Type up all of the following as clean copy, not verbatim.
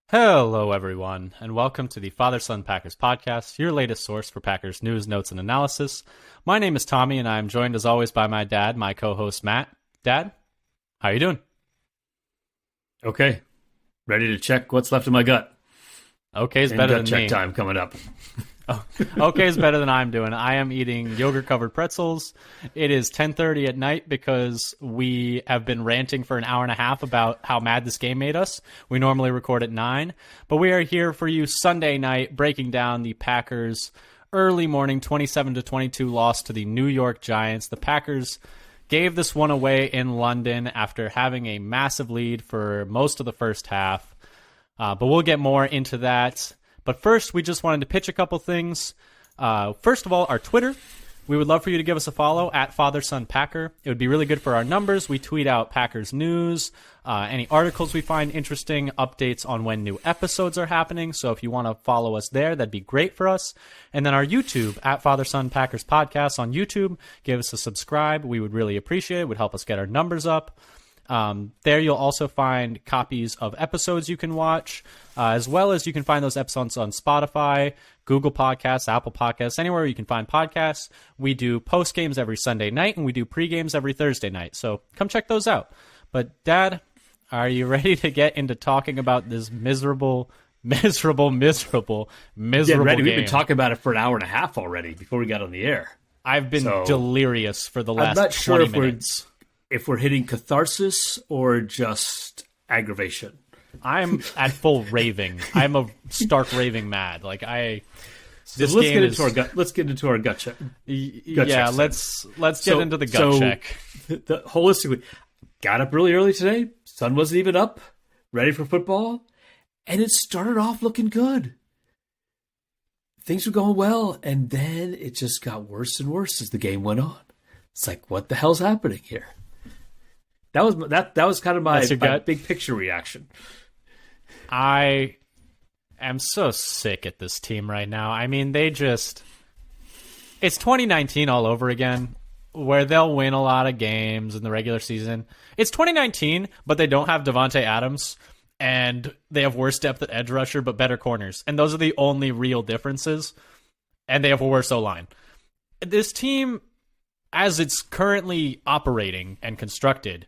Hello, everyone, and welcome to the Father-Son Packers podcast, your latest source for Packers news, notes, and analysis. My name is Tommy, and I am joined, as always, by my dad, my co-host, Matt. Dad, how are you doing? Okay. Ready to check what's left in my gut. Okay is better than gut check me. time coming up. Okay is better than I'm doing. I am eating yogurt-covered pretzels. It is 10:30 at night because we have been ranting for an hour and a half about how mad this game made us. We normally record at 9, but we are here for you Sunday night breaking down the Packers' early morning 27-22 loss to the New York Giants. The Packers gave this one away in London after having a massive lead for most of the first half, but we'll get more into that. But first, we just wanted to pitch a couple things. First of all, our Twitter. We would love for you to give us a follow at FatherSonPacker. It would be really good for our numbers. We tweet out Packers news, any articles we find interesting, updates on when new episodes are happening. So if you want to follow us there, that'd be great for us. And then our YouTube, at FatherSonPackers Podcast on YouTube. Give us a subscribe. We would really appreciate it. It would help us get our numbers up. There you'll also find copies of episodes you can watch, as well as you can find those episodes on Spotify, Google Podcasts, Apple Podcasts, anywhere you can find podcasts. We do post games every Sunday night, and we do pre-games every Thursday night. So come check those out. But Dad, are you ready to get into talking about this miserable Get ready. ready. Game? We've been talking about it for an hour and a half already before we got on the air. I've been delirious for the last I'm not sure 20 minutes. if we're hitting catharsis or just aggravation. I'm at full raving. I'm a stark raving mad. Let's get into our gut. Let's get into our gut check. Yeah, let's get into the gut check. Holistically, got up really early today. Sun wasn't even up. Ready for football, and it started off looking good. Things were going well, and then it just got worse and worse as the game went on. It's like, what the hell's happening here? That was kind of my big picture reaction. I am so sick at this team right now. I mean, it's 2019 all over again, where they'll win a lot of games in the regular season. It's 2019, but they don't have Devontae Adams, and they have worse depth at edge rusher, but better corners. And those are the only real differences. And they have a worse O-line. This team, as it's currently operating and constructed,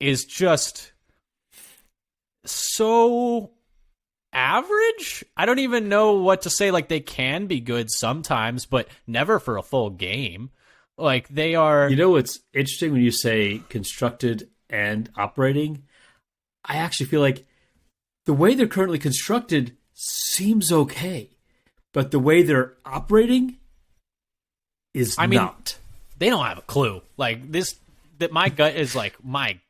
is just so average. I don't even know what to say. Like, they can be good sometimes, but never for a full game. Like, they are... You know what's interesting when you say constructed and operating? I actually feel like the way they're currently constructed seems okay, but the way they're operating is not. They don't have a clue. Like, that my gut is like, my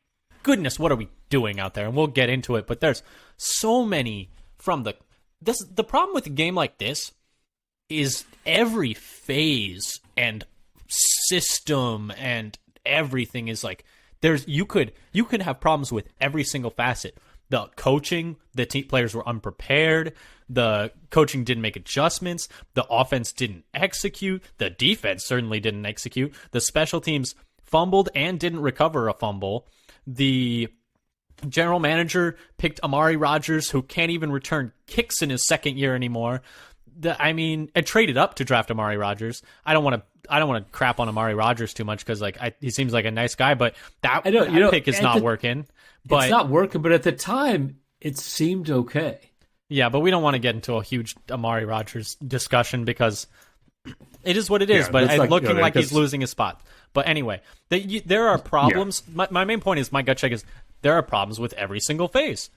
goodness, what are we doing out there? And we'll get into it, but there's so many from the problem with a game like this is every phase and system and everything is like, you could have problems with every single facet. The coaching, the players were unprepared. The coaching didn't make adjustments. The offense didn't execute. The defense certainly didn't execute. The special teams fumbled and didn't recover a fumble. The general manager picked Amari Rodgers, who can't even return kicks in his second year anymore. It traded up to draft Amari Rodgers. I don't want to crap on Amari Rodgers too much because he seems like a nice guy, but that pick is not working. But it's not working. But at the time, it seemed okay. Yeah, but we don't want to get into a huge Amari Rodgers discussion because it is what it is. But it's looking like he's losing his spot. But anyway, there are problems. Yeah. My main point is my gut check is there are problems with every single phase.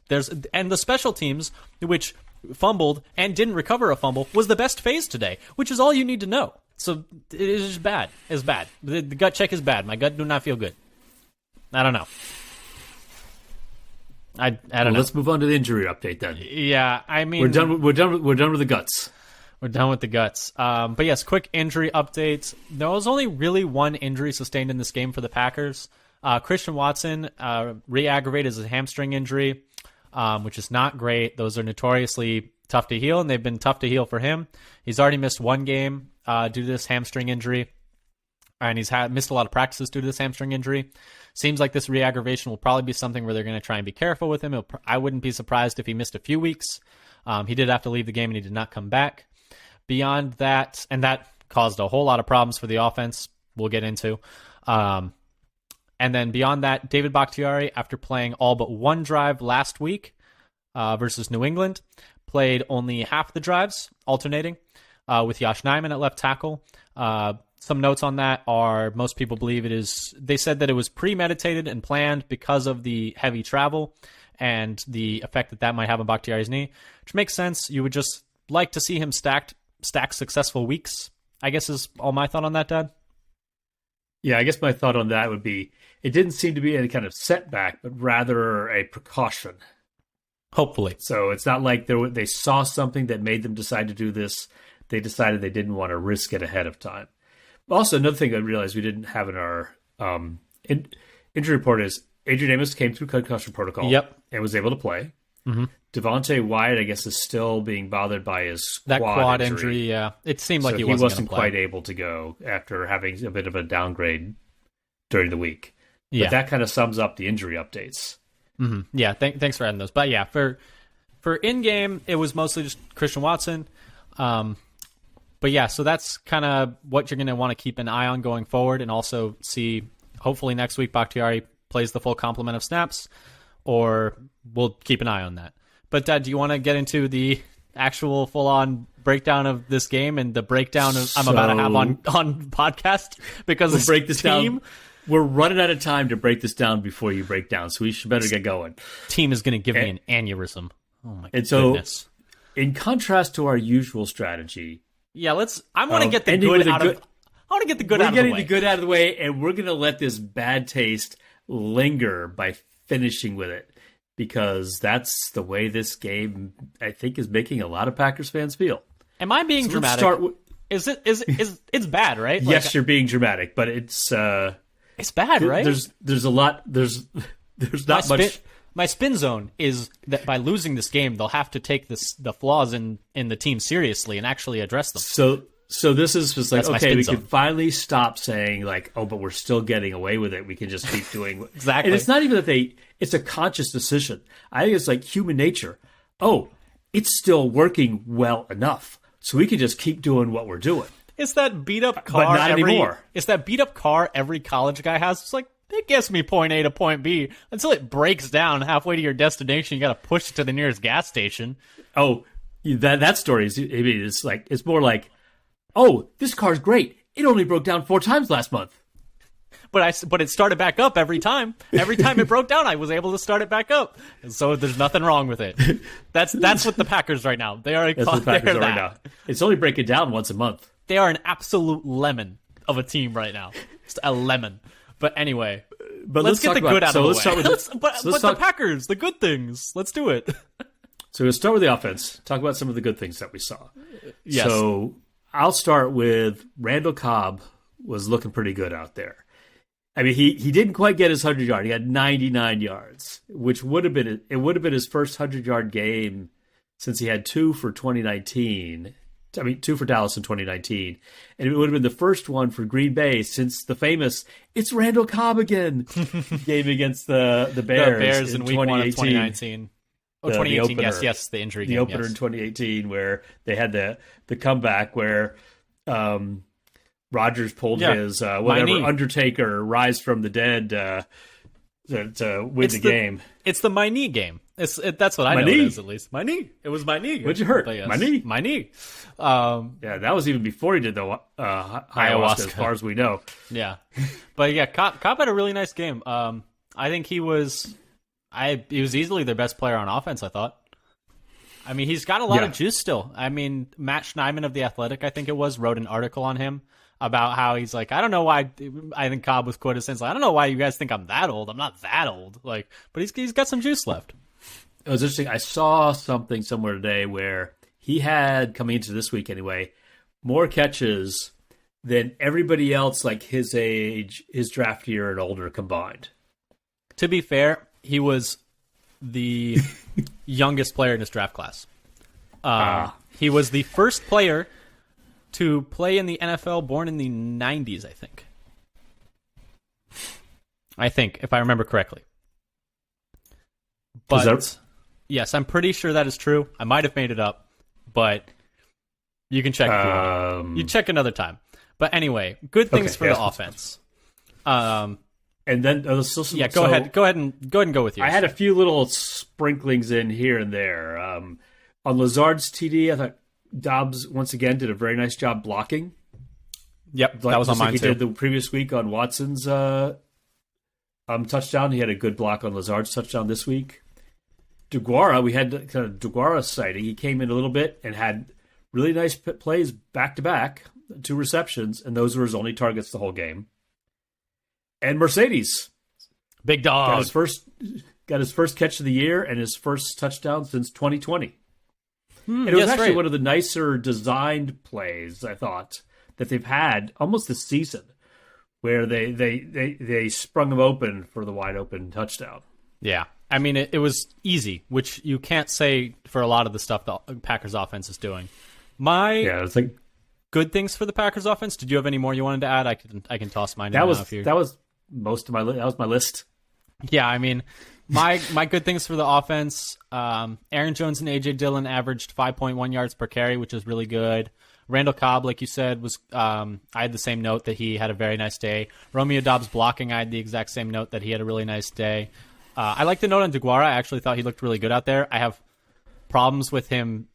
And the special teams, which fumbled and didn't recover a fumble, was the best phase today, which is all you need to know. So it is just bad. It's bad. The gut check is bad. My gut do not feel good. I don't know. I don't know. Let's move on to the injury update then. Yeah, I mean, we're done with the guts. We're done with the guts. But yes, quick injury updates. There was only really one injury sustained in this game for the Packers. Christian Watson re-aggravated his hamstring injury, which is not great. Those are notoriously tough to heal, and they've been tough to heal for him. He's already missed one game due to this hamstring injury, and he's missed a lot of practices due to this hamstring injury. Seems like this re-aggravation will probably be something where they're going to try and be careful with him. I wouldn't be surprised if he missed a few weeks. He did have to leave the game, and he did not come back. Beyond that, and that caused a whole lot of problems for the offense we'll get into. And then beyond that, David Baktiari, after playing all but one drive last week versus New England, played only half the drives, alternating, with Josh Nijman at left tackle. Some notes on that are most people believe they said that it was premeditated and planned because of the heavy travel and the effect that might have on Bakhtiari's knee, which makes sense. You would just like to see him stack successful weeks, I guess is all my thought on that, Dad. Yeah, I guess my thought on that would be it didn't seem to be any kind of setback, but rather a precaution. Hopefully. So it's not like they saw something that made them decide to do this. They decided they didn't want to risk it ahead of time. Also, another thing I realized we didn't have in our injury report is Adrian Amos came through concussion protocol and was able to play. Mm-hmm. Devontae Wyatt, I guess, is still being bothered by his quad injury. Yeah, it seemed like he wasn't quite able to go after having a bit of a downgrade during the week. Yeah. But that kind of sums up the injury updates. Mm-hmm. Yeah, thanks for adding those. But yeah, for in-game, it was mostly just Christian Watson. But yeah, so that's kind of what you're going to want to keep an eye on going forward, and also see, hopefully next week Bakhtiari plays the full complement of snaps, or we'll keep an eye on that. But Dad, do you want to get into the actual full-on breakdown of this game and the breakdown I'm about to have on podcast? Because we'll break this down. We're running out of time to break this down before you break down, so we should better get going. Team is going to give me an aneurysm. Oh my goodness. So, in contrast to our usual strategy, I want to get the good out of. I want to get the good out of the way. We're getting the good out of the way, and we're going to let this bad taste linger by finishing with it, because that's the way this game, I think, is making a lot of Packers fans feel. Am I being dramatic? It's bad, right? Yes, you're being dramatic, but it's bad, right? There's a lot. There's not much. My spin zone is that by losing this game, they'll have to take the flaws in the team seriously and actually address them. So this is just like, okay, we zone. can finally stop saying like, oh, but we're still getting away with it. We can just keep doing exactly. And it's not even that it's a conscious decision. I think it's like human nature. Oh, it's still working well enough, so we can just keep doing what we're doing. It's that beat up car. But not anymore. It's that beat up car every college guy has. It's like, it gets me point A to point B until it breaks down halfway to your destination. You got to push it to the nearest gas station. Oh, that story is like, it's more like, oh, this car's great. It only broke down 4 times last month. But it started back up every time. Every time it broke down, I was able to start it back up. And so there's nothing wrong with it. That's what the Packers right now. They are. That's what the Packers are right now. It's only breaking down once a month. They are an absolute lemon of a team right now. Just a lemon. But anyway, let's get the good out of the way. But the Packers, the good things. Let's do it. So we'll start with the offense. Talk about some of the good things that we saw. Yes. So I'll start with Randall Cobb was looking pretty good out there. I mean, he didn't quite get his 100-yard. He had 99 yards, which would have been his first 100-yard game since he had 2 for 2019. I mean, 2 for Dallas in 2019. And it would have been the first one for Green Bay since the famous "It's Randall Cobb again" game against the Bears in week 1 of 2019. Oh, 2018, yes, the injury game. The opener in 2018 where they had the comeback where Rodgers pulled his Undertaker rise from the dead to win the game. It's the my knee game. That's what I know it is, at least. My knee. It was my knee. What'd you hurt? Yes, my knee. My knee. Yeah, that was even before he did the ayahuasca, as far as we know. Yeah. But yeah, Cobb had a really nice game. I think he was easily their best player on offense, I thought. I mean, he's got a lot of juice still. I mean, Matt Schneidman of The Athletic, I think it was, wrote an article on him about how he's like, I don't know why. I think Cobb was quoted since, like, I don't know why you guys think I'm that old. I'm not that old. Like, but he's got some juice left. It was interesting. I saw something somewhere today where he had, coming into this week anyway, more catches than everybody else, like his age, his draft year, and older combined. To be fair, he was the youngest player in his draft class. He was the first player to play in the NFL born in the 90s, I think. I think, if I remember correctly. But Is yes, I'm pretty sure that is true. I might have made it up, but you can check if you want. You check another time. But anyway, good things for the offense. And then go ahead. Go ahead and go with yours. I had a few little sprinklings in here and there. On Lazard's TD, I thought Dobbs once again did a very nice job blocking. Yep, that was on mine he too. He did the previous week on Watson's touchdown. He had a good block on Lazard's touchdown this week. DeGuara, we had kind of DeGuara sighting. He came in a little bit and had really nice plays back to back, 2 receptions, and those were his only targets the whole game. And Mercedes, big dog, got his first catch of the year and his first touchdown since 2020. And it was actually one of the nicer designed plays, I thought, that they've had almost this season, where they sprung him open for the wide open touchdown. Yeah. I mean, it was easy, which you can't say for a lot of the stuff the Packers offense is doing. It's like good things for the Packers offense. Did you have any more you wanted to add? I can toss mine. That was most of my that was my list. Yeah, I mean, my good things for the offense. Aaron Jones and AJ Dillon averaged 5.1 yards per carry, which is really good. Randall Cobb, like you said, was I had the same note that he had a very nice day. Romeo Dobbs blocking, I had the exact same note that he had a really nice day. I like the note on DeGuara. I actually thought he looked really good out there. I have problems with him,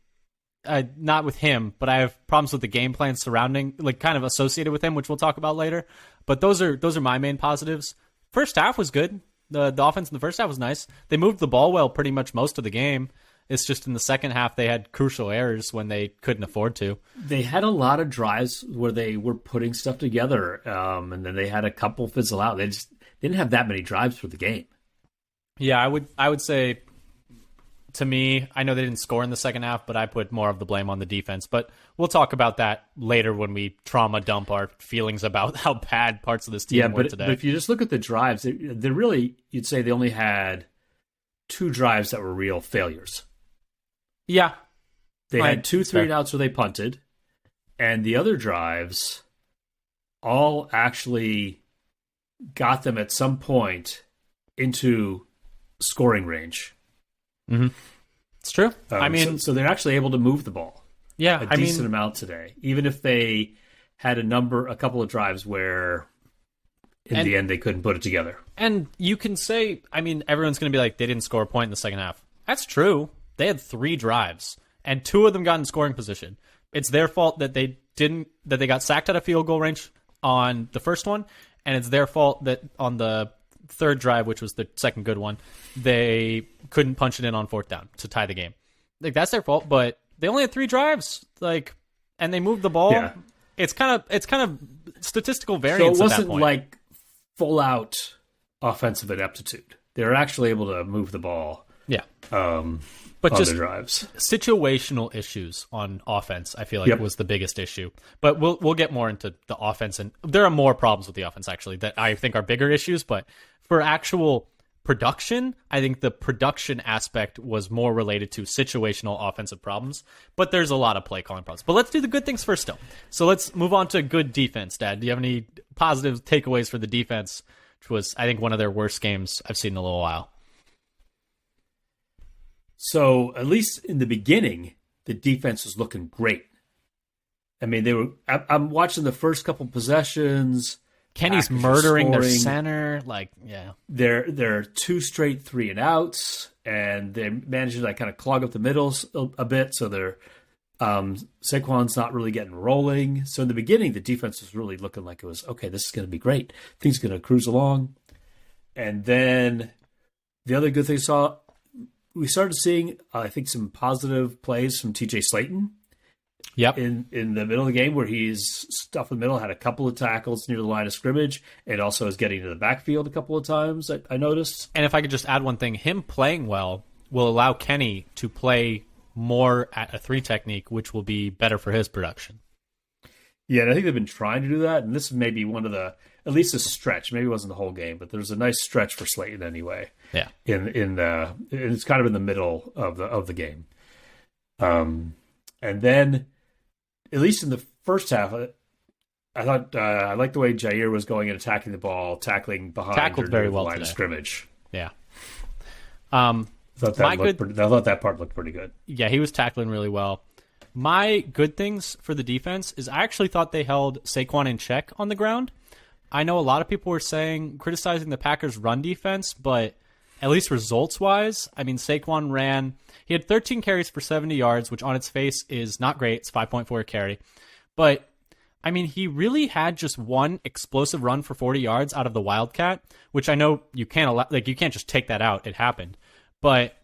not with him, but I have problems with the game plan surrounding, like kind of associated with him, which we'll talk about later. But those are my main positives. First half was good. The offense in the first half was nice. They moved the ball well pretty much most of the game. It's just in the second half they had crucial errors when they couldn't afford to. They had a lot of drives where they were putting stuff together, and then they had a couple fizzle out. They didn't have that many drives for the game. Yeah, I would say, to me, I know they didn't score in the second half, but I put more of the blame on the defense. But we'll talk about that later when we trauma dump our feelings about how bad parts of this team were today. But if you just look at the drives, they really, you'd say they only had 2 drives that were real failures. Yeah. They had 2 3-and-outs where they punted, and the other drives all actually got them at some point into scoring range. Mm-hmm. It's true. I mean, so they're actually able to move the ball. Yeah, a decent amount today, even if they had a couple of drives where in the end they couldn't put it together. And you can say, I mean, everyone's going to be like, they didn't score a point in the second half. That's true. They had 3 drives, and 2 of them got in scoring position. It's their fault that they got sacked out of field goal range on the first one, and it's their fault that on the third drive, which was the second good one, they couldn't punch it in on 4th down to tie the game. Like, that's their fault, but they only had 3 drives, and they moved the ball. Yeah. It's kind of statistical variance. So it at that wasn't point. like full out offensive ineptitude. They were actually able to move the ball. Yeah. But just drives. Situational issues on offense, I feel like was the biggest issue. But we'll get more into the offense, and there are more problems with the offense actually that I think are bigger issues. But for actual production, I think the production aspect was more related to situational offensive problems. But there's a lot of play calling problems. But let's do the good things first, still. So let's move on to good defense. Dad, do you have any positive takeaways for the defense, which was I think one of their worst games I've seen in a little while? So at least in the beginning, the defense was looking great. I mean, I'm watching the first couple possessions. Kenny's murdering their center. They're 2 straight 3-and-outs, and they managed to kind of clog up the middles a bit. So they're Saquon's not really getting rolling. So in the beginning, the defense was really looking like it was okay. This is going to be great. Things are going to cruise along. And then the other good thing we started seeing, I think, some positive plays from TJ Slayton. Yep. In the middle of the game, where he's stuff in the middle, had a couple of tackles near the line of scrimmage, and also is getting to the backfield a couple of times, I noticed. And if I could just add one thing, him playing well will allow Kenny to play more at a 3 technique, which will be better for his production. Yeah, and I think they've been trying to do that, and this may be one of the, at least a stretch. Maybe it wasn't the whole game, but there's a nice stretch for Slayton anyway. Yeah. It's kind of in the middle of the game. And then, at least in the first half, I liked the way Jair was going and attacking the ball, tackling behind Tackled or very near the well line today. of scrimmage. Yeah. I thought that part looked pretty good. Yeah, he was tackling really well. My good things for the defense is I actually thought they held Saquon in check on the ground. I know a lot of people were criticizing the Packers' run defense, but at least results-wise, I mean, Saquon he had 13 carries for 70 yards, which on its face is not great. It's 5.4 a carry. But, I mean, he really had just one explosive run for 40 yards out of the Wildcat, which I know you can't you can't just take that out. It happened. But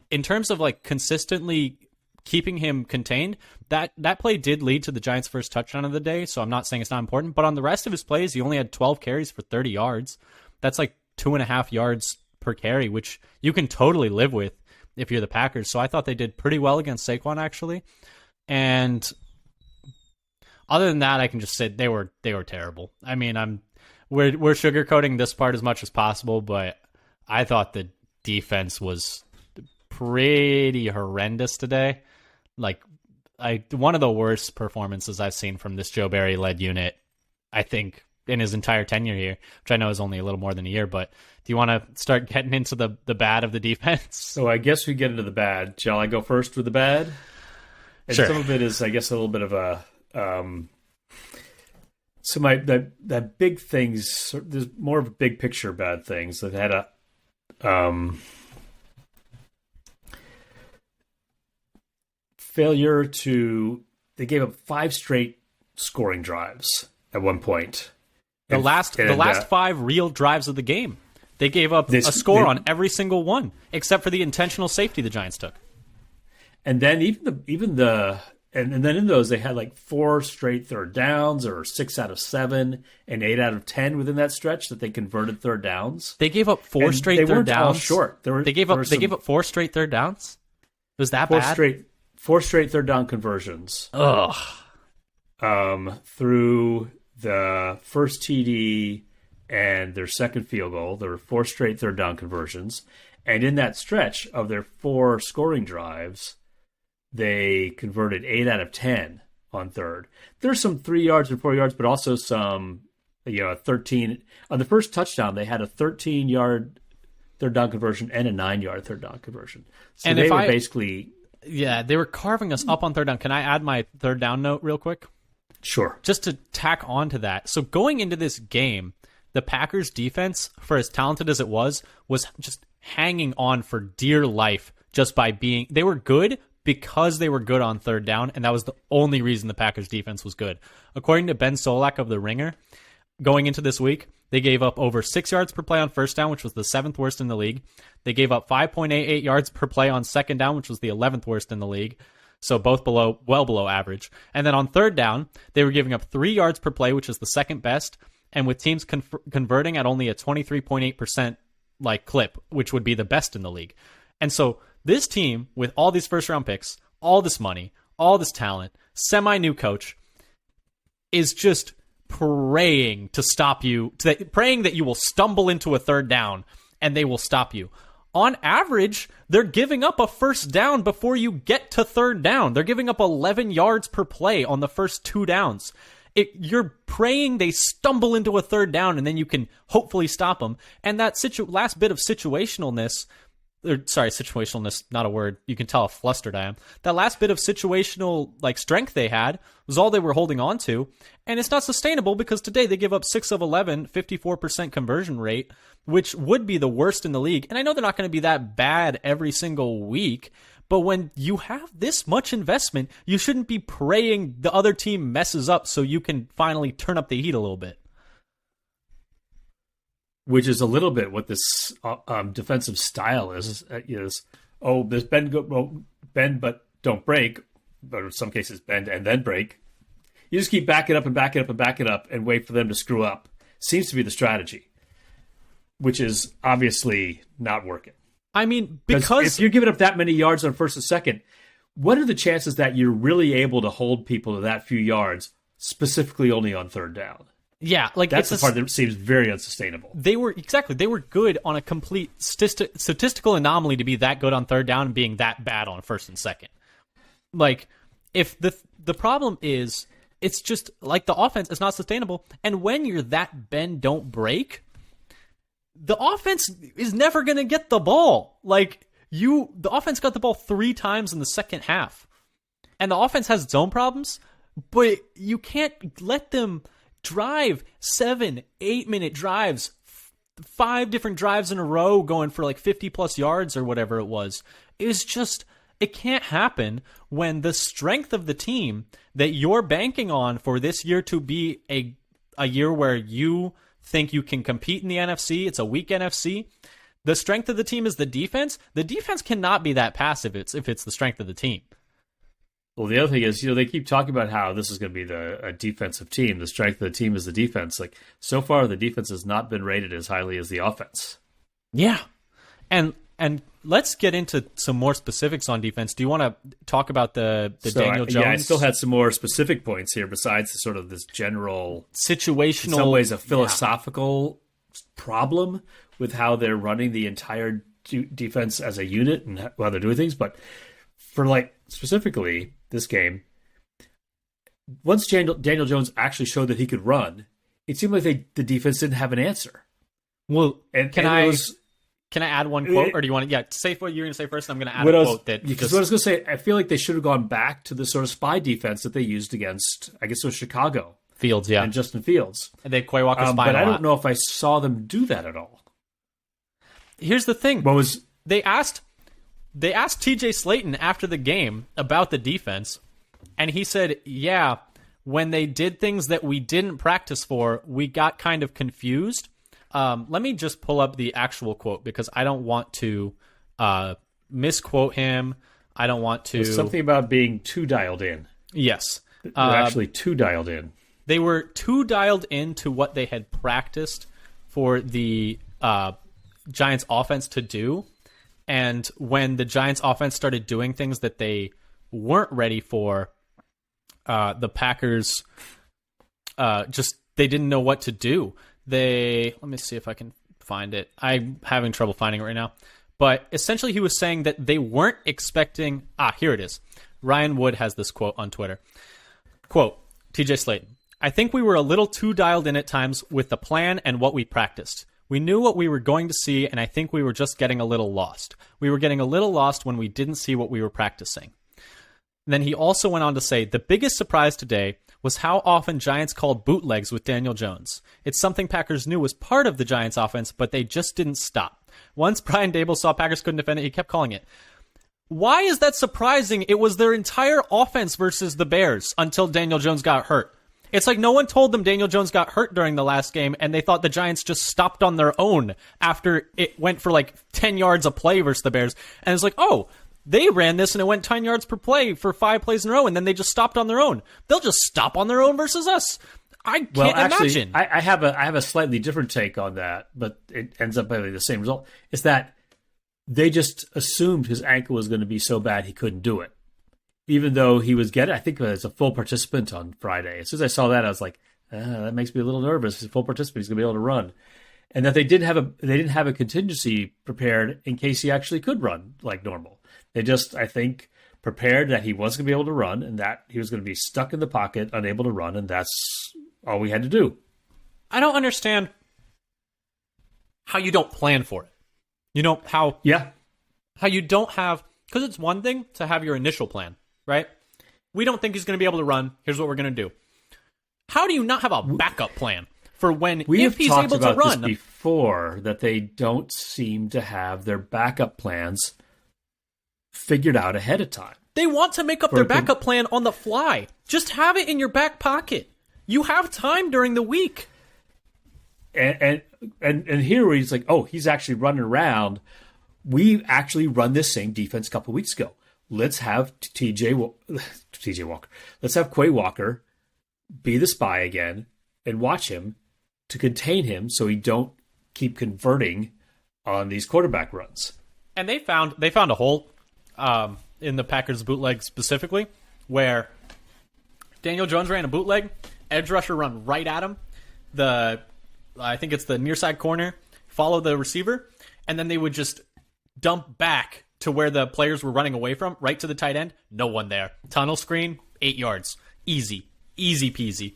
in terms of consistently keeping him contained, that play did lead to the Giants' first touchdown of the day, so I'm not saying it's not important. But on the rest of his plays, he only had 12 carries for 30 yards. That's 2.5 yards per carry, which you can totally live with if you're the Packers. So I thought they did pretty well against Saquon, actually. And other than that, I can just say they were terrible. I mean, we're sugarcoating this part as much as possible, but I thought the defense was pretty horrendous today. One of the worst performances I've seen from this Joe Barry-led unit, I think, in his entire tenure here, which I know is only a little more than a year. But do you want to start getting into the bad of the defense? So I guess we get into the bad. Shall I go first with the bad? And sure. Some of it is, I guess, a little bit of a... so that big things, there's more of a big picture bad things that had a... failure they gave up 5 straight scoring drives at one point. The last 5 real drives of the game, they gave up a score on every single one, except for the intentional safety the Giants took. And then and then in those they had 4 straight third downs, or 6 out of 7 and 8 out of 10 within that stretch that they converted third downs. They gave up 4 straight third downs. All short. They gave up 4 straight third downs. Was that bad? 4 straight third down conversions. Ugh. Through the first TD and their second field goal, there were 4 straight third down conversions. And in that stretch of their 4 scoring drives, they converted 8 out of 10 on third. There's some 3 yards and 4 yards, but also some, 13. On the first touchdown, they had a 13-yard third down conversion and a 9-yard third down conversion. So they were basically... Yeah, they were carving us up on third down. Can I add my third down note real quick? Sure. Just to tack on to that. So going into this game, the Packers defense, for as talented as it was just hanging on for dear life just by they were good because they were good on third down, and that was the only reason the Packers defense was good. According to Ben Solak of The Ringer, going into this week, they gave up over 6 yards per play on first down, which was the 7th worst in the league. They gave up 5.88 yards per play on second down, which was the 11th worst in the league. So both well below average. And then on third down, they were giving up 3 yards per play, which is the second best. And with teams converting at only a 23.8% clip, which would be the best in the league. And so this team, with all these first round picks, all this money, all this talent, semi-new coach, is just praying to stop you, praying that you will stumble into a third down and they will stop you. On average, they're giving up a first down before you get to third down. They're giving up 11 yards per play on the first 2 downs. You're praying they stumble into a third down and then you can hopefully stop them. And that last bit of situationalness, situationalness, not a word. You can tell how flustered I am. That last bit of situational strength they had was all they were holding on to. And it's not sustainable because today they give up 6 of 11, 54% conversion rate, which would be the worst in the league. And I know they're not going to be that bad every single week, but when you have this much investment, you shouldn't be praying the other team messes up so you can finally turn up the heat a little bit. Which is a little bit what this defensive style is this bend but don't break, but in some cases bend and then break. You just keep backing up and backing up and backing up and wait for them to screw up. Seems to be the strategy, which is obviously not working. I mean, because if you're giving up that many yards on first and second, what are the chances that you're really able to hold people to that few yards, specifically only on third down? Yeah, that's the part that seems very unsustainable. They were good on a complete statistical anomaly to be that good on third down and being that bad on first and second. If the problem is it's just like the offense is not sustainable. And when you're that bend don't break, the offense is never going to get the ball. Like the offense got the ball 3 times in the second half. And the offense has its own problems, but you can't let them drive 7, 8-minute drives, 5 different drives in a row going for like 50 plus yards or whatever it was. It can't happen when the strength of the team that you're banking on for this year to be a year where you think you can compete in the NFC, it's a weak NFC. The strength of the team is the defense. The defense cannot be that passive if it's the strength of the team. Well, the other thing is, they keep talking about how this is going to be a defensive team. The strength of the team is the defense. Like, so far, the defense has not been rated as highly as the offense. Yeah. And let's get into some more specifics on defense. Do you want to talk about the Daniel Jones? Yeah, I still had some more specific points here besides sort of this general situational, in some ways, a philosophical problem with how they're running the entire defense as a unit and how they're doing things. But for specifically this game, once Daniel Jones actually showed that he could run, it seemed like the defense didn't have an answer. Well, can I add one quote, or do you want to? Say what you're going to say first. I'm going to add a quote because what I was going to say, I feel like they should have gone back to the sort of spy defense that they used against, I guess it was Chicago Fields, yeah, and Justin Fields. And they Quay Walker spy, but I don't know if I saw them do that at all. Here's the thing: they asked T.J. Slayton after the game about the defense, and he said, "Yeah, when they did things that we didn't practice for, we got kind of confused." Let me just pull up the actual quote because I don't want to misquote him. I don't want to... There's something about being too dialed in. Yes. They're actually too dialed in. They were too dialed into what they had practiced for the Giants offense to do. And when the Giants offense started doing things that they weren't ready for, the Packers they didn't know what to do. Let me see if I can find it. I'm having trouble finding it right now. But essentially he was saying that they weren't expecting... here it is. Ryan Wood has this quote on Twitter. Quote, TJ Slayton, I think we were a little too dialed in at times with the plan and what we practiced. We knew what we were going to see, and I think we were just getting a little lost. We were getting a little lost when we didn't see what we were practicing. Then he also went on to say, the biggest surprise today was how often Giants called bootlegs with Daniel Jones. It's something Packers knew was part of the Giants offense, but they just didn't stop. Once Brian Daboll saw Packers couldn't defend it, he kept calling it. Why is that surprising? It was their entire offense versus the Bears until Daniel Jones got hurt. It's like no one told them Daniel Jones got hurt during the last game, and they thought the Giants just stopped on their own after it went for 10 yards a play versus the Bears. And it's like, oh, they ran this and it went 10 yards per play for 5 plays in a row, and then they just stopped on their own. They'll just stop on their own versus us. I can't imagine. I have a slightly different take on that, but it ends up having the same result. It's that they just assumed his ankle was going to be so bad he couldn't do it, even though he was I think as a full participant on Friday. As soon as I saw that, I was like, that makes me a little nervous. He's a full participant. He's going to be able to run. And that they didn't have a contingency prepared in case he actually could run like normal. They just, I think, prepared that he wasn't going to be able to run and that he was going to be stuck in the pocket, unable to run, and that's all we had to do. I don't understand how you don't plan for it. You know, how you don't have... Because it's one thing to have your initial plan, right? We don't think he's going to be able to run. Here's what we're going to do. How do you not have a backup plan for when if he's able to run? We have talked about this before, that they don't seem to have their backup plans figured out ahead of time. They want to make up their backup plan on the fly. Just have it in your back pocket. You have time during the week. And here where he's like, oh, he's actually running around. We actually run this same defense a couple of weeks ago. Let's have TJ Walker. Let's have Quay Walker be the spy again and watch him to contain him so he don't keep converting on these quarterback runs. And they found a hole in the Packers bootleg specifically where Daniel Jones ran a bootleg, edge rusher run right at him. I think it's the near side corner, follow the receiver, and then they would just dump back to where the players were running away from, right to the tight end. No one there. Tunnel screen, 8 yards. Easy. easy peasy.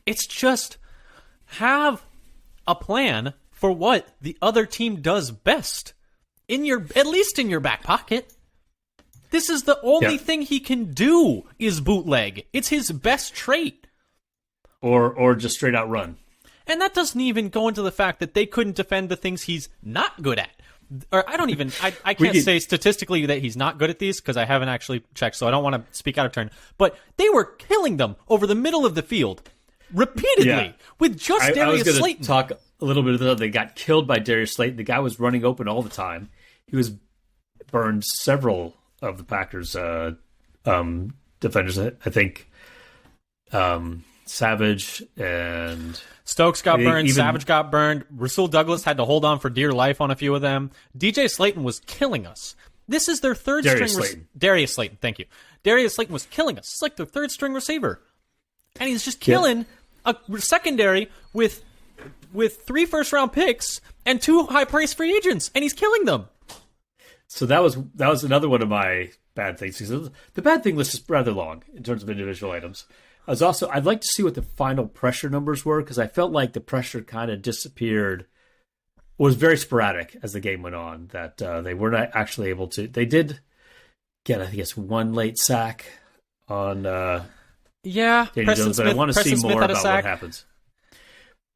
It's just have a plan for what the other team does best at least in your back pocket. This is the only thing he can do is bootleg. It's his best trait. Or just straight out run. And that doesn't even go into the fact that they couldn't defend the things he's not good at. Or I can't say statistically that he's not good at these because I haven't actually checked, so I don't want to speak out of turn. But they were killing them over the middle of the field repeatedly with just Darius Slayton. I was going to talk a little bit about they got killed by Darius Slayton. The guy was running open all the time. He was burned several of the Packers defenders. I think Savage and Stokes got burned. Savage got burned. Rasul Douglas had to hold on for dear life on a few of them. DJ Slayton was killing us. This is their third string. Darius Slayton, thank you. Darius Slayton was killing us. It's like their third string receiver, and he's just killing a secondary with 3 first-round picks and 2 high-priced free agents, and he's killing them. So that was another one of my bad things. The bad thing list is rather long in terms of individual items. I'd like to see what the final pressure numbers were because I felt like the pressure kind of disappeared. Was very sporadic as the game went on. That they were not actually able to. They did get, I think it's 1 late sack on. Daniel Jones, but I want to see more about what happens.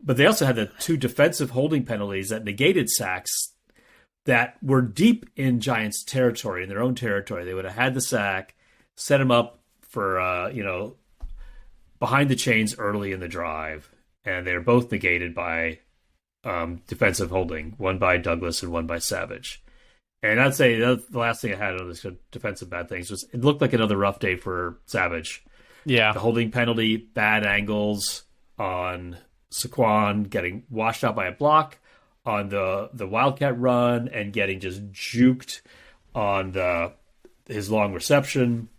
But they also had the 2 defensive holding penalties that negated sacks that were deep in Giants territory, in their own territory. They would have had the sack, set him up for, behind the chains early in the drive. And they're both negated by defensive holding, one by Douglas and one by Savage. And I'd say the last thing I had on this defensive bad things was it looked like another rough day for Savage. Yeah. The holding penalty, bad angles on Saquon, getting washed out by a block on the Wildcat run and getting just juked on his long reception,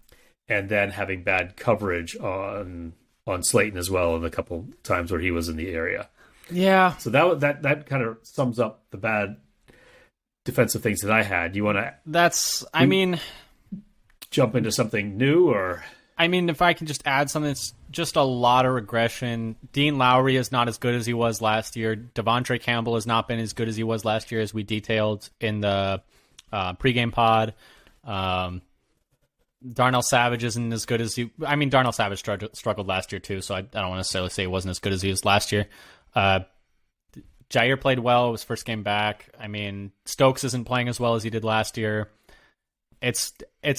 and then having bad coverage on Slayton as well, and a couple times where he was in the area. Yeah. So that kind of sums up the bad defensive things that I had. You want to? Jump into something new, or? I mean, if I can just add something, it's just a lot of regression. Dean Lowry is not as good as he was last year. Devontae Campbell has not been as good as he was last year, as we detailed in the pregame pod. Darnell Savage isn't as good as he... I mean, Darnell Savage struggled last year, too, so I don't want to necessarily say he wasn't as good as he was last year. Jair played well. It was first game back. I mean, Stokes isn't playing as well as he did last year. It's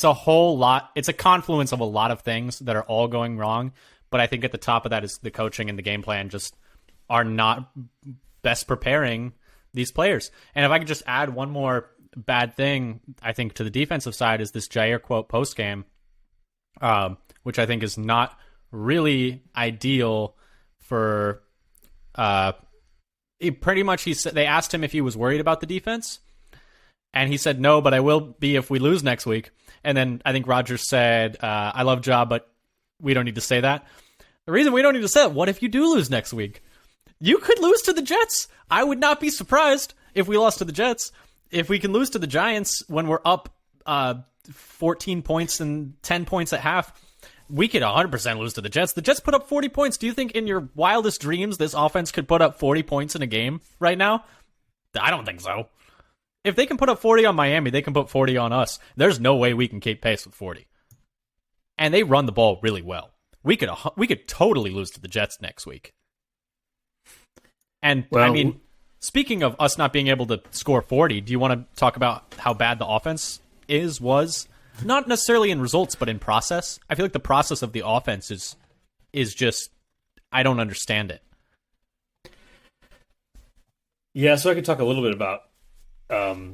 a whole lot. It's a confluence of a lot of things that are all going wrong. But I think at the top of that is the coaching and the game plan just are not best preparing these players. And if I could just add one more bad thing, I think, to the defensive side is this Jair quote post game, which I think is not really ideal for. They asked him if he was worried about the defense. And he said, no, but I will be if we lose next week. And then I think Rodgers said, I love Ja, but we don't need to say that. The reason we don't need to say that, what if you do lose next week? You could lose to the Jets. I would not be surprised if we lost to the Jets. If we can lose to the Giants when we're up 14 points and 10 points at half, we could 100% lose to the Jets. The Jets put up 40 points. Do you think in your wildest dreams this offense could put up 40 points in a game right now? I don't think so. If they can put up 40 on Miami, they can put 40 on us. There's no way we can keep pace with 40. And they run the ball really well. We could totally lose to the Jets next week. And, I mean, speaking of us not being able to score 40, do you want to talk about how bad the offense was? Not necessarily in results, but in process. I feel like the process of the offense is just, I don't understand it. Yeah, so I can talk a little bit about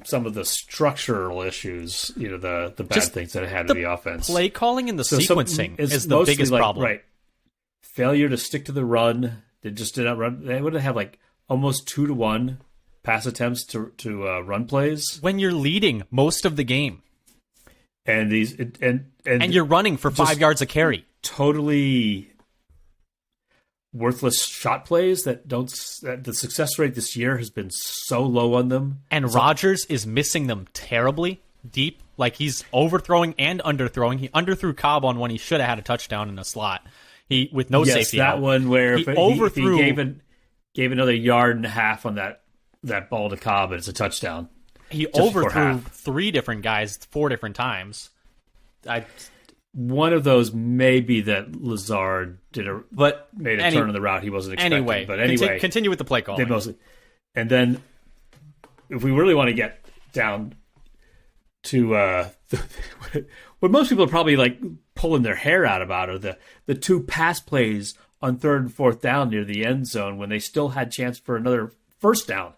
some of the structural issues, the bad just things that I had in the offense. Play calling and the sequencing is the biggest problem. Right. Failure to stick to the run. They just did not run. They would have almost 2-to-1 pass attempts to run plays. When you're leading most of the game. And and you're running for 5 yards a carry. Totally worthless shot plays that the success rate this year has been so low on them. And Rodgers is missing them terribly deep. Like he's overthrowing and underthrowing. He underthrew Cobb on one he should have had a touchdown in a slot. He with no yes, safety that out. one where He if overthrew. he gave another yard and a half on that ball to Cobb, and it's a touchdown. He just before overthrew half. 3 different guys 4 different times. One of those may be that Lazard made a turn on the route he wasn't expecting. Anyway, But anyway, continue with the play they calling. mostly, and then if we really want to get down to what most people are probably like pulling their hair out about are the 2 pass plays on 3rd and 4th down near the end zone when they still had chance for another first down.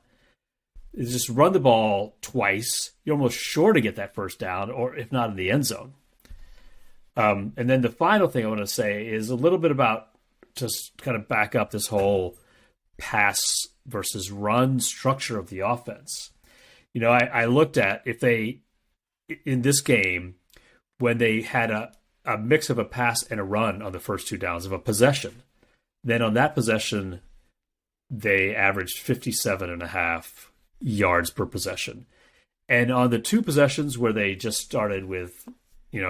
It's just run the ball twice. You're almost sure to get that first down, or if not in the end zone. And then the final thing I want to say is a little bit about just kind of back up this whole pass versus run structure of the offense. You know, I looked at if they, in this game, when they had a mix of a pass and a run on the first 2 downs of a possession, then on that possession, they averaged 57.5 yards per possession. And on the 2 possessions where they just started with,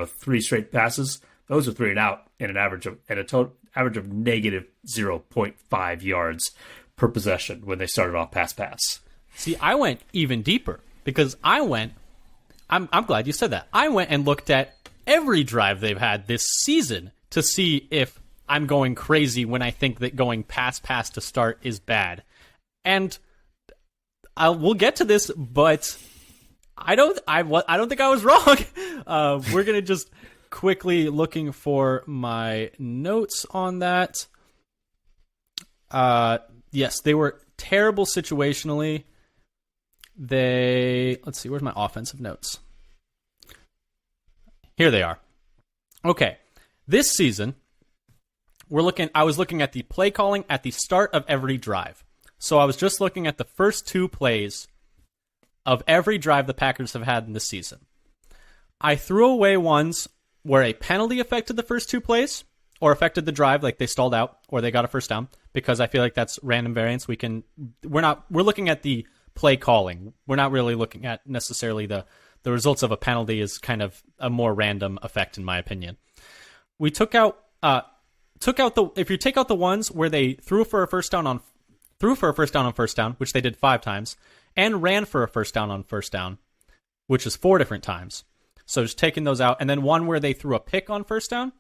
3 straight passes, those are 3 and out and an average of negative 0.5 yards per possession when they started off pass. See, I went even deeper because I'm glad you said that. I went and looked at every drive they've had this season to see if I'm going crazy when I think that going pass to start is bad. And we'll get to this, but I don't think I was wrong. We're gonna just quickly looking for my notes on that. Yes, they were terrible situationally. Let's see, where's my offensive notes? Here they are. Okay, this season I was looking at the play calling at the start of every drive. So I was just looking at the first 2 plays of every drive the Packers have had in this season. I threw away ones where a penalty affected the first 2 plays or affected the drive, like they stalled out or they got a first down, because I feel like that's random variance. We're looking at the play calling. We're not really looking at necessarily the results of a penalty is kind of a more random effect, in my opinion. We took out if you take out the ones where they threw for a first down on first down, which they did 5 times, and ran for a first down on first down, which is 4 different times. So just taking those out, and then one where they threw a pick on first down,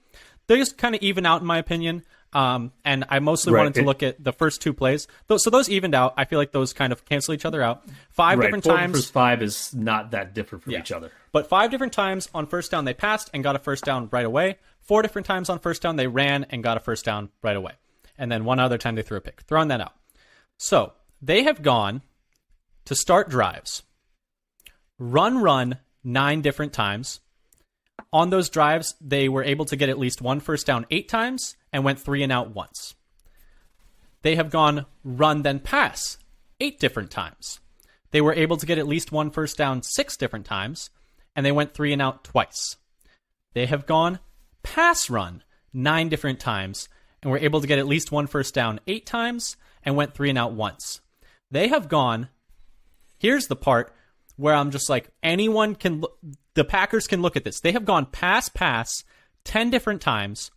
they just kind of even out, in my opinion. And I mostly wanted to look at the first 2 plays. So those evened out. I feel like those kind of cancel each other out. 5 different 4 times. versus 5 is not that different from each other. But 5 different times on first down they passed and got a first down right away. 4 different times on first down they ran and got a first down right away. And then one other time they threw a pick. Throwing that out. So they have gone to start drives. Run 9 different times. On those drives, they were able to get at least 1 first down 8 times and went 3 and out once. They have gone run then pass 8 different times. They were able to get at least 1 first down 6 different times, and they went 3 and out twice. They have gone pass run 9 different times and were able to get at least 1 first down 8 times and went 3 and out once. They have gone, here's the part where I'm just like, the Packers can look at this. They have gone pass 10 different times.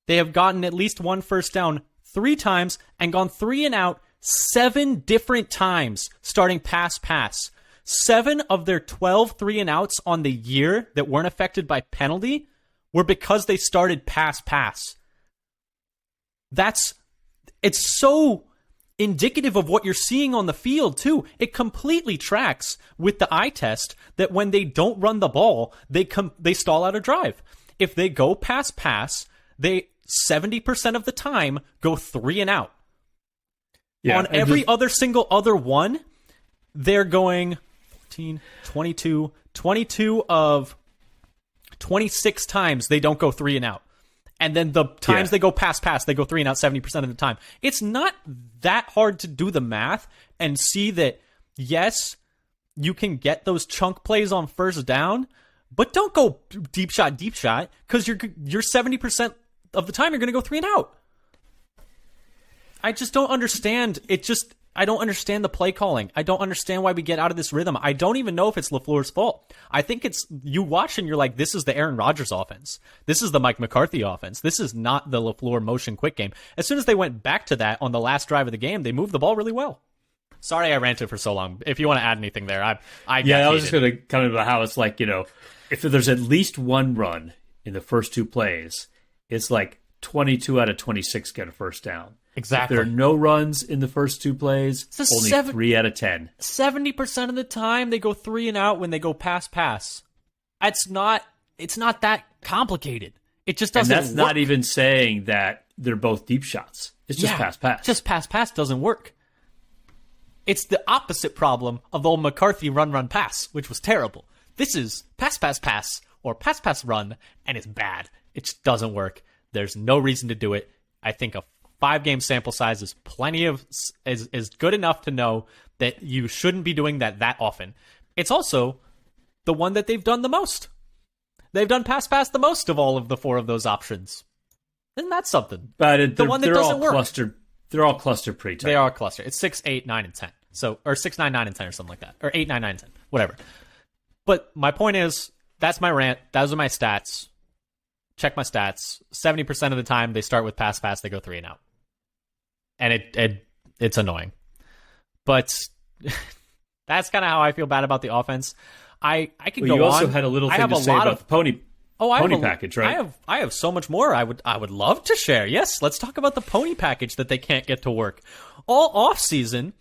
They have gotten at least 1 first down 3 times and gone 3 and out 7 different times starting pass. 7 of their 12 3 and outs on the year that weren't affected by penalty were because they started pass. It's so indicative of what you're seeing on the field, too. It completely tracks with the eye test that when they don't run the ball, they stall out a drive. If they go pass, they 70% of the time go 3 and out. Yeah, on every other single other one, they're going 14, 22 of 26 times they don't go 3 and out. And then the times they go pass, they go 3 and out 70% of the time. It's not that hard to do the math and see that, yes, you can get those chunk plays on first down, but don't go deep shot, because you're 70% of the time you're going to go 3 and out. I just don't understand. I don't understand the play calling. I don't understand why we get out of this rhythm. I don't even know if it's LaFleur's fault. I think it's you watch and you're like, this is the Aaron Rodgers offense. This is the Mike McCarthy offense. This is not the LaFleur motion quick game. As soon as they went back to that on the last drive of the game, they moved the ball really well. Sorry I ranted for so long. If you want to add anything there, I was just going to come into how it's like, if there's at least one run in the first two plays, it's like 22 out of 26 get a first down. Exactly. If there are no runs in the first two plays, only 3 out of 10. 70% of the time they go 3 and out when they go pass. It's not that complicated. It just doesn't work. And that's not even saying that they're both deep shots. It's just pass. Just pass doesn't work. It's the opposite problem of the old McCarthy run, pass, which was terrible. This is pass, or pass, run, and it's bad. It just doesn't work. There's no reason to do it. I think a 5-game sample size is is good enough to know that you shouldn't be doing that often. It's also the one that they've done the most. They've done pass the most of all of the 4 of those options. Isn't that something? But the one that doesn't work. They're all clustered pretty tight. They are clustered. It's 6, 8, 9, and 10. So, or 6, 9, 9, and 10 or something like that. Or 8, 9, 9, and 10. Whatever. But my point is, that's my rant. Those are my stats. Check my stats. 70% of the time, they start with pass, they go 3 and out. And it's annoying. But that's kind of how I feel bad about the offense. I could go on. You also had a little thing to say about the pony package, right? I have so much more I would love to share. Yes, let's talk about the pony package that they can't get to work. All off season,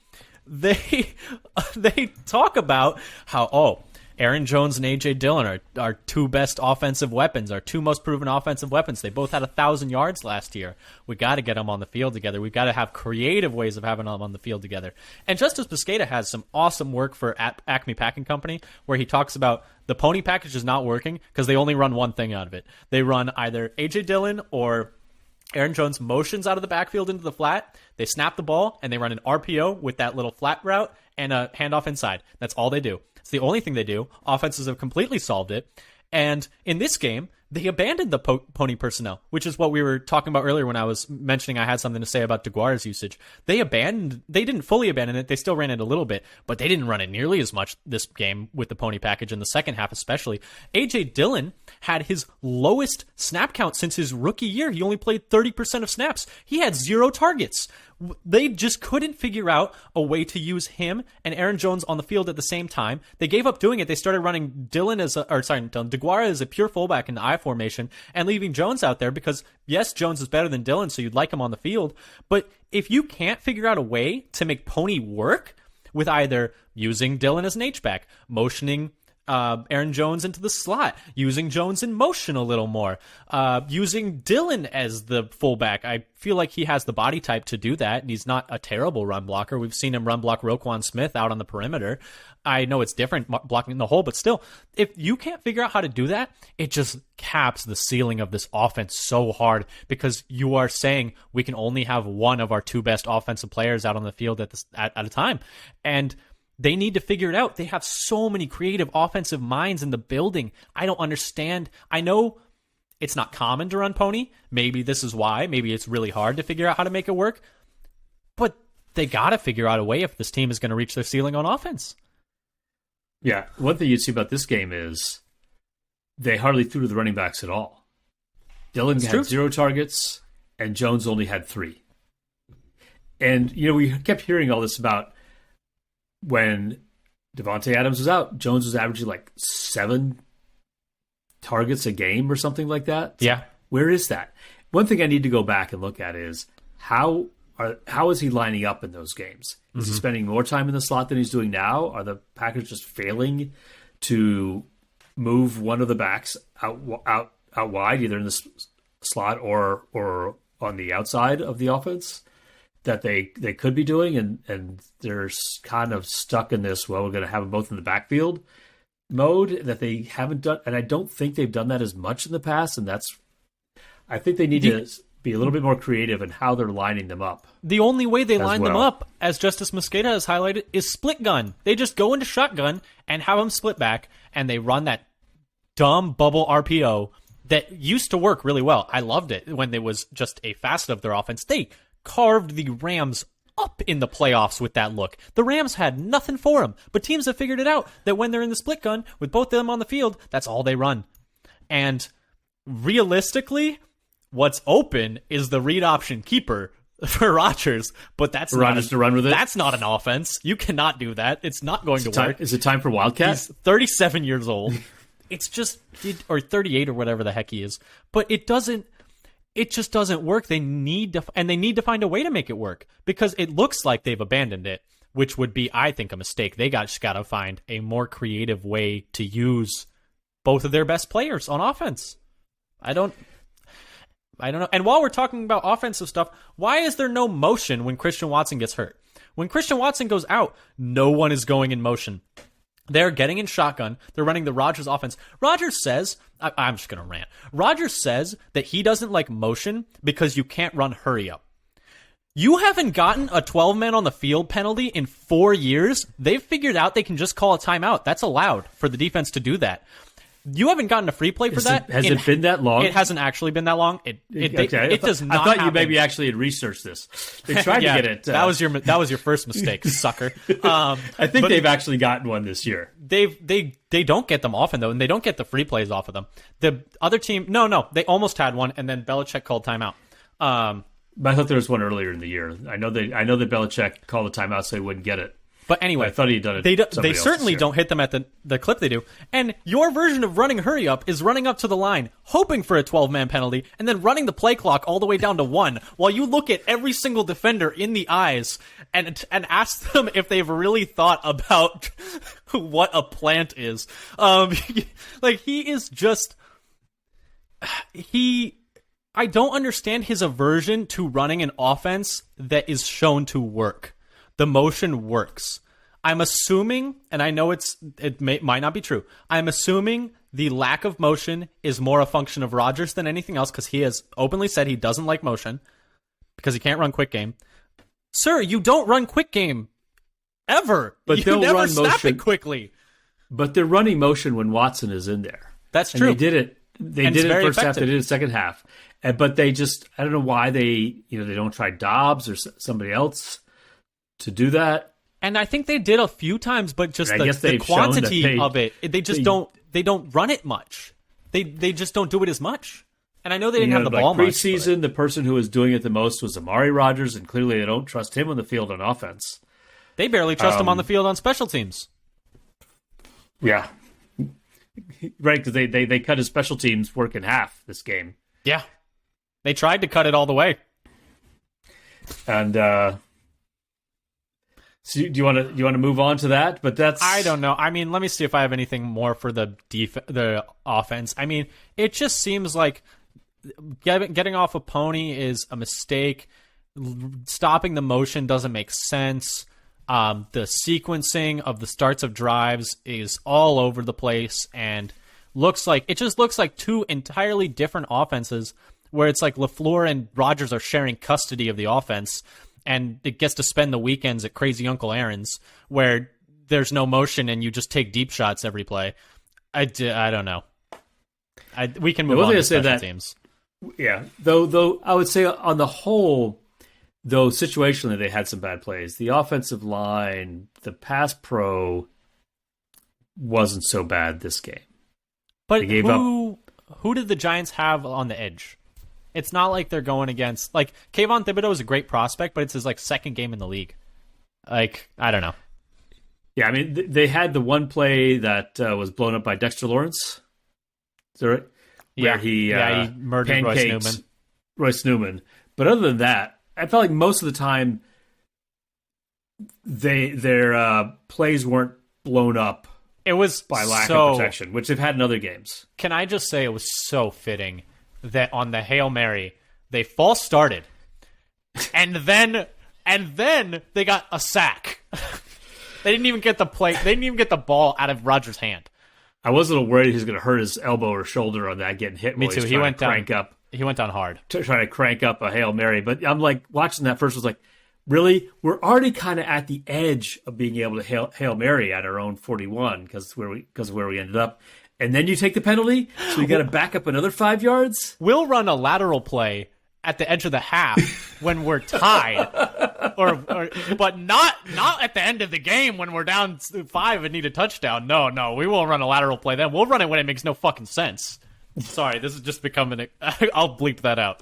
they talk about how Aaron Jones and A.J. Dillon are our 2 best offensive weapons, our 2 most proven offensive weapons. They both had 1,000 yards last year. We got to get them on the field together. We got to have creative ways of having them on the field together. And Justice Mosqueda has some awesome work for Acme Packing Company, where he talks about the pony package is not working because they only run one thing out of it. They run either A.J. Dillon or Aaron Jones motions out of the backfield into the flat. They snap the ball, and they run an RPO with that little flat route and a handoff inside. That's all they do. It's the only thing they do. Offenses have completely solved it. And in this game, they abandoned the pony personnel, which is what we were talking about earlier when I was mentioning I had something to say about DeGuara's usage. They didn't fully abandon it. They still ran it a little bit, but they didn't run it nearly as much this game with the pony package in the second half especially. A.J. Dillon had his lowest snap count since his rookie year. He only played 30% of snaps. He had 0 targets. They just couldn't figure out a way to use him and Aaron Jones on the field at the same time. They gave up doing it. They started running DeGuara as a pure fullback in the I formation and leaving Jones out there because, yes, Jones is better than Dillon, so you'd like him on the field. But if you can't figure out a way to make pony work with either using Dillon as an H-back, motioning Aaron Jones into the slot, using Jones in motion a little more, using Dillon as the fullback. I feel like he has the body type to do that, and he's not a terrible run blocker. We've seen him run block Roquan Smith out on the perimeter. I know it's different blocking in the hole, but still, if you can't figure out how to do that, it just caps the ceiling of this offense so hard because you are saying we can only have one of our 2 best offensive players out on the field at a time. And they need to figure it out. They have so many creative offensive minds in the building. I don't understand. I know it's not common to run pony. Maybe this is why. Maybe it's really hard to figure out how to make it work. But they got to figure out a way if this team is going to reach their ceiling on offense. Yeah, one thing you'd see about this game is they hardly threw to the running backs at all. Dillon had 0 targets, and Jones only had 3. And, we kept hearing all this about when Devontae Adams was out, Jones was averaging like 7 targets a game or something like that. Yeah. Where is that? One thing I need to go back and look at is how is he lining up in those games? Is he spending more time in the slot than he's doing now? Are the Packers just failing to move one of the backs out wide, either in the slot or on the outside of the offense? That they could be doing, and they're kind of stuck in this, we're going to have them both in the backfield mode that they haven't done. And I don't think they've done that as much in the past. And I think they need to be a little bit more creative in how they're lining them up. The only way they line them up, as Justice Mosqueda has highlighted, is split gun. They just go into shotgun and have them split back, and they run that dumb bubble RPO that used to work really well. I loved it when it was just a facet of their offense. They carved the Rams up in the playoffs with that look. The Rams had nothing for them, but teams have figured it out that when they're in the split gun with both of them on the field, that's all they run. And realistically, what's open is the read option keeper for Rodgers, but that's Rodgers to run with it. That's not an offense. You cannot do that. It's not going to work. Is it time for Wildcat? He's 37 years old. It's just, or 38 or whatever the heck he is. But it just doesn't work. They need to find a way to make it work because it looks like they've abandoned it, which would be, I think, a mistake. They just got to find a more creative way to use both of their best players on offense. I don't know. And while we're talking about offensive stuff, why is there no motion when Christian Watson gets hurt? When Christian Watson goes out, no one is going in motion. They're getting in shotgun. They're running the Rodgers offense. Rodgers says, I'm just going to rant. Rodgers says that he doesn't like motion because you can't run hurry up. You haven't gotten a 12-man on the field penalty in 4 years. They've figured out they can just call a timeout. That's allowed for the defense to do that. You haven't gotten a free play for that. Has it been that long? It hasn't actually been that long. It does not. I thought happen. You maybe actually had researched this. They tried to get it. That was your first mistake, sucker. I think they've actually gotten one this year. They don't get them often though, and they don't get the free plays off of them. The other team, no, they almost had one, and then Belichick called timeout. But I thought there was one earlier in the year. I know that Belichick called a timeout so he wouldn't get it. But anyway, I thought he'd done it. They certainly don't hit them at the clip they do. And your version of running hurry up is running up to the line, hoping for a 12-man penalty, and then running the play clock all the way down to 1, while you look at every single defender in the eyes and ask them if they've really thought about what a plant is. Like he is just I don't understand his aversion to running an offense that is shown to work. The motion works. I'm assuming, and I know might not be true, I'm assuming the lack of motion is more a function of Rodgers than anything else because he has openly said he doesn't like motion because he can't run quick game. Sir, you don't run quick game ever. But you never snap it quickly. But they're running motion when Watson is in there. That's true. And they did it. They did it first half. They did it second half. But they just, I don't know why they don't try Dobbs or somebody else to do that. And I think they did a few times, but just the quantity of it, they don't run it much. They just don't do it as much. And I know they didn't have the ball much. Preseason, the person who was doing it the most was Amari Rodgers, and clearly they don't trust him on the field on offense. They barely trust him on the field on special teams. Yeah. Right, because they cut his special teams work in half this game. Yeah. They tried to cut it all the way. And so do you want to move on to that? But that's, I don't know. I mean, let me see if I have anything more for the offense. I mean, it just seems like getting off a pony is a mistake. Stopping the motion doesn't make sense. The sequencing of the starts of drives is all over the place and looks like two entirely different offenses where it's like LaFleur and Rodgers are sharing custody of the offense. And it gets to spend the weekends at Crazy Uncle Aaron's where there's no motion and you just take deep shots every play. I don't know. We can move on to special teams. Yeah, though I would say on the whole, though situationally they had some bad plays. The offensive line, the pass pro wasn't so bad this game. But who did the Giants have on the edge? It's not like they're going against, like, Kayvon Thibodeau is a great prospect, but it's his, like, second game in the league. Like, I don't know. Yeah, I mean, they had the one play that was blown up by Dexter Lawrence. Is that right? Where he murdered Royce Newman. But other than that, I felt like most of the time their plays weren't blown up. It was by lack of protection, which they've had in other games. Can I just say it was so fitting that on the Hail Mary, they false started, and then they got a sack. They didn't even get the play. They didn't even get the ball out of Rodgers' hand. I was a little worried he was going to hurt his elbow or shoulder on that getting hit. Me too. He went down hard. Trying to crank up a Hail Mary. But I'm like, watching that first was like, really? We're already kind of at the edge of being able to Hail Mary at our own 41 because of where we ended up. And then you take the penalty, so you got to back up another 5 yards? We'll run a lateral play at the edge of the half when we're tied. but not at the end of the game when we're down 5 and need a touchdown. No, we won't run a lateral play then. We'll run it when it makes no fucking sense. Sorry, this is just becoming. I'll bleep that out.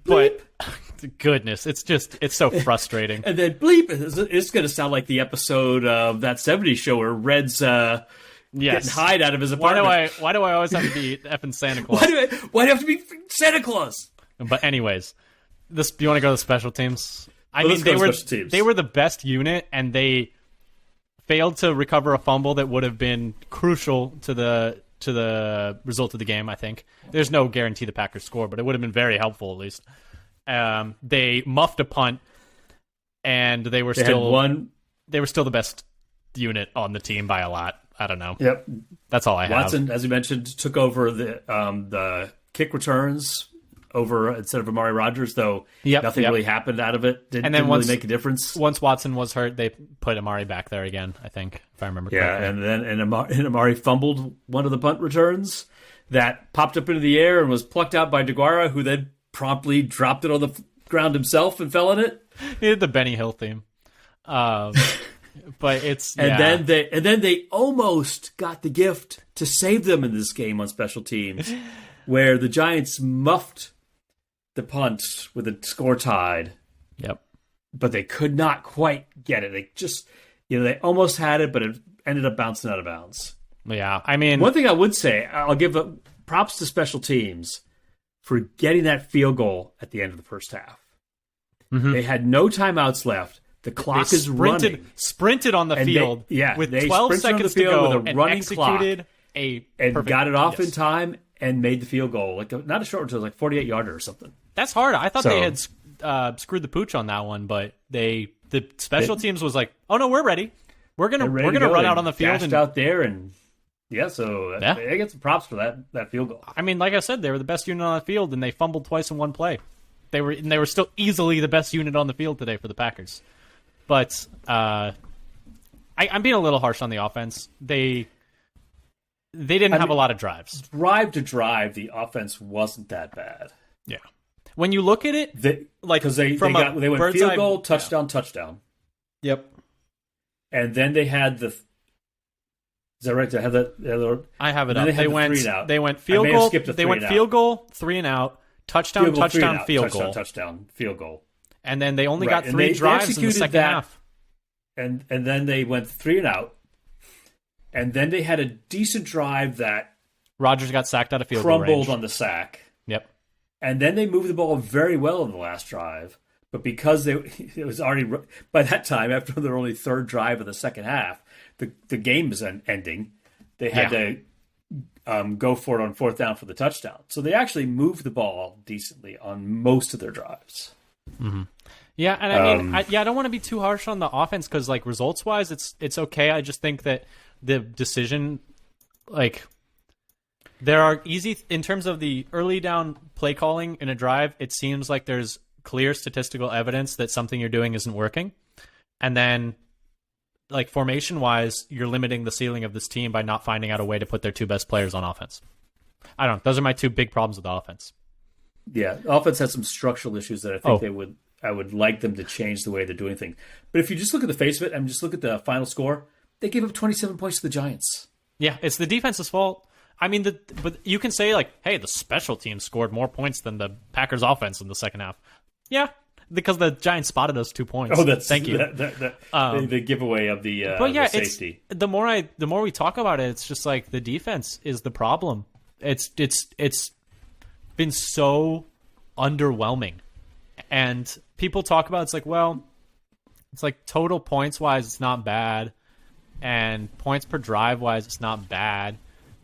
But goodness, it's so frustrating. And then bleep, it's going to sound like the episode of that '70s show where Red's getting hide out of his apartment. Why do I always have to be effing Santa Claus? Why do I have to be Santa Claus? But anyways, do you want to go to the special teams? They were the best unit, and they failed to recover a fumble that would have been crucial to the result of the game. I think there's no guarantee the Packers score, but it would have been very helpful at least. They muffed a punt, and they were still the best unit on the team by a lot. I don't know. Yep, that's all I have. Watson, as you mentioned, took over the kick returns over instead of Amari Rodgers, though nothing really happened out of it. Didn't really make a difference. Once Watson was hurt, they put Amari back there again, I think, if I remember correctly. Yeah, and Amari fumbled one of the punt returns that popped up into the air and was plucked out by DeGuara, who then promptly dropped it on the ground himself and fell in it. He did the Benny Hill theme. But it's then they almost got the gift to save them in this game on special teams, where the Giants muffed the punt with a score tied. Yep. But they could not quite get it. They just, they almost had it, but it ended up bouncing out of bounds. Yeah, I mean, one thing I would say, I'll give props to special teams for getting that field goal at the end of the first half. Mm-hmm. They had no timeouts left. The clock is running. Sprinted on the field with 12 seconds to go with a running executed and got it off in time and made the field goal. Not a short one, it was like 48-yarder or something. That's hard. I thought they had screwed the pooch on that one, but the special teams was like, "Oh no, we're ready. We're gonna run out on the field and out there and." They get some props for that field goal. I mean, like I said, they were the best unit on the field, and they fumbled twice in one play. They were still easily the best unit on the field today for the Packers. But I'm being a little harsh on the offense. They didn't have a lot of drives. Drive to drive, the offense wasn't that bad. Yeah, when you look at it, because they went field goal, touchdown. Yep, and then they had the. Is that right? I have that. I have it up. They went field goal. They went field goal, 3 and out, touchdown, touchdown, field goal, touchdown, field goal. And then they only got 3 drives in the second half. And then they went 3 and out. And then they had a decent drive that Rodgers got sacked out of field goal range. Crumbled on the sack. Yep. And then they moved the ball very well in the last drive. But because it was already by that time, after their only third drive of the second half, the game was ending. They had to go for it on 4th down for the touchdown. So they actually moved the ball decently on most of their drives. Mm-hmm. Yeah, and I mean, I don't want to be too harsh on the offense because, results wise, it's okay. I just think that the decision, there are easy in terms of the early down play calling in a drive. It seems like there's clear statistical evidence that something you're doing isn't working, and then formation wise, you're limiting the ceiling of this team by not finding out a way to put their 2 best players on offense. I don't know. Those are my 2 big problems with the offense. Yeah, offense has some structural issues that I think I would like them to change the way they're doing things. But if you just look at the face of it and just look at the final score, they gave up 27 points to the Giants. Yeah, it's the defense's fault. I mean, but you can say hey, the special team scored more points than the Packers offense in the second half. Yeah, because the Giants spotted us 2 points. Oh, thank you. The giveaway of the safety. The more we talk about it, it's just the defense is the problem. It's been so underwhelming, and people talk about it's total points wise, it's not bad, and points per drive wise, it's not bad,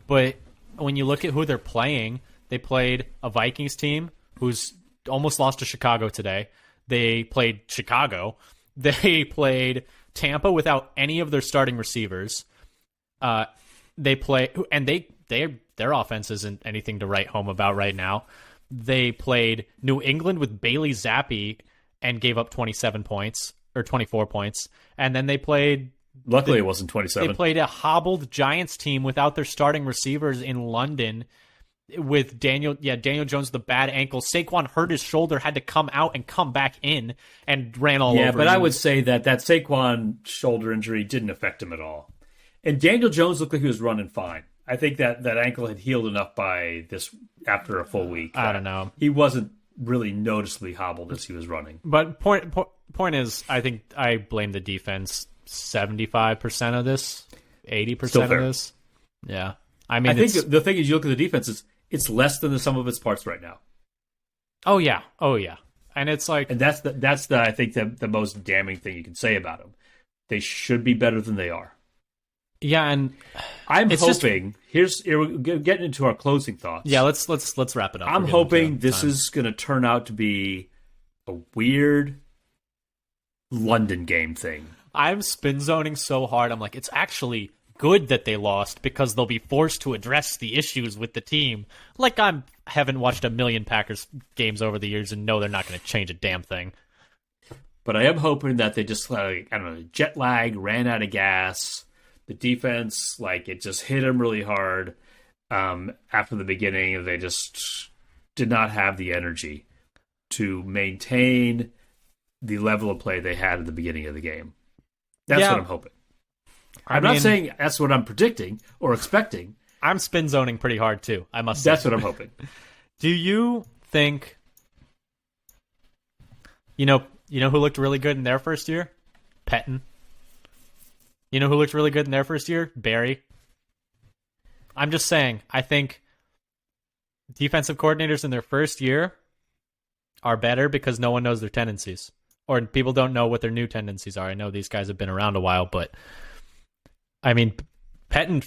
but when you look at who they're playing, they played a Vikings team who's almost lost to Chicago today. They played Chicago. They played Tampa without any of their starting receivers. Their offense isn't anything to write home about right now. They played New England with Bailey Zappi and gave up 27 points or 24 points. And then they played. Luckily, it wasn't 27. They played a hobbled Giants team without their starting receivers in London with Daniel Jones with the bad ankle. Saquon hurt his shoulder, had to come out and come back in and ran all over. Yeah, but you. I would say that Saquon shoulder injury didn't affect him at all. And Daniel Jones looked like he was running fine. I think that ankle had healed enough by this after a full week. I don't know. He wasn't really noticeably hobbled as he was running. But point is, I think I blame the defense 75% of this, 80% of this. Yeah. I mean, I think the thing is, you look at the defense, it's less than the sum of its parts right now. Oh yeah. And it's like, and that's I think the most damning thing you can say about them. They should be better than they are. Yeah, and I'm hoping. Here we're getting into our closing thoughts. Yeah, let's wrap it up. I'm hoping this is going to turn out to be a weird London game thing. I'm spin zoning so hard. I'm like, it's actually good that they lost because they'll be forced to address the issues with the team. Like haven't watched a million Packers games over the years and know they're not going to change a damn thing. But I am hoping that they just jet lag, ran out of gas. The defense, it just hit them really hard after the beginning. They just did not have the energy to maintain the level of play they had at the beginning of the game. That's what I'm hoping. I'm not saying that's what I'm predicting or expecting. I'm spin zoning pretty hard too, I must say. That's what I'm hoping. Do you think... You know who looked really good in their first year? Pettin. You know who looked really good in their first year? Barry. I'm just saying, I think defensive coordinators in their first year are better because no one knows their tendencies. Or people don't know what their new tendencies are. I know these guys have been around a while, but I mean, Pettin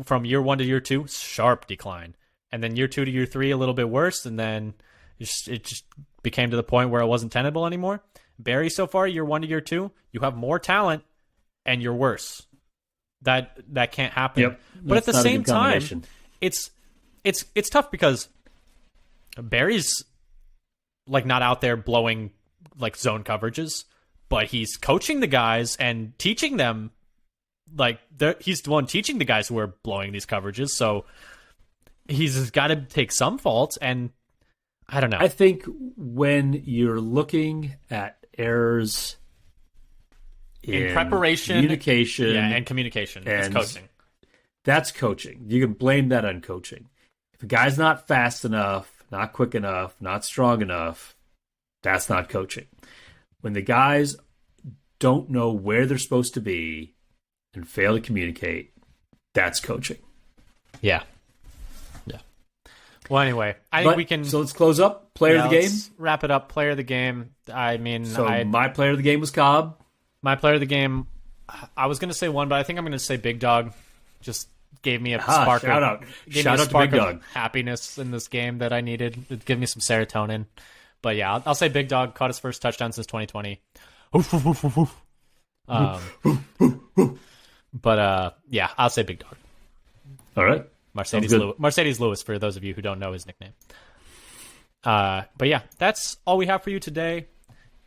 from year 1 to year 2, sharp decline. And then year 2 to year 3, a little bit worse, and then it just became to the point where it wasn't tenable anymore. Barry, so far, year 1 to year 2, you have more talent, and you're worse. That can't happen. Yep. But at the same time, it's tough because Barry's not out there blowing zone coverages, but he's coaching the guys and teaching them. He's the one teaching the guys who are blowing these coverages, so he's got to take some fault. And I don't know. I think when you're looking at errors in preparation, communication, and communication, it's coaching. That's coaching. You can blame that on coaching. If a guy's not fast enough, not quick enough, not strong enough, that's not coaching. When the guys don't know where they're supposed to be and fail to communicate, that's coaching. Yeah. Well, anyway, I think we can... So let's close up. Player of the game? Let's wrap it up. Player of the game. I mean... my player of the game was Cobb. My player of the game, I was going to say one, but I think I'm going to say Big Dog. Just gave me a spark shout out to Big Dog. Happiness in this game that I needed. It gave me some serotonin. But yeah, I'll say Big Dog caught his first touchdown since 2020. But yeah, I'll say Big Dog. All right. Mercedes Lewis, for those of you who don't know his nickname. But yeah, that's all we have for you today.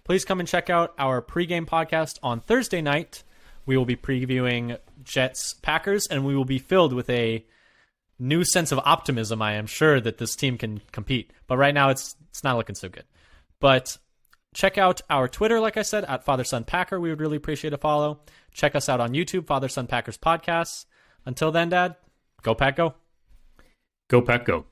Please come and check out our pregame podcast on Thursday night. We will be previewing Jets Packers, and we will be filled with a new sense of optimism. I am sure that this team can compete, but right now it's not looking so good. But check out our Twitter, like I said, at Father Son Packer. We would really appreciate a follow. Check us out on YouTube, Father Son Packers Podcasts. Until then, Dad, go Pack, go. Go Pack, go.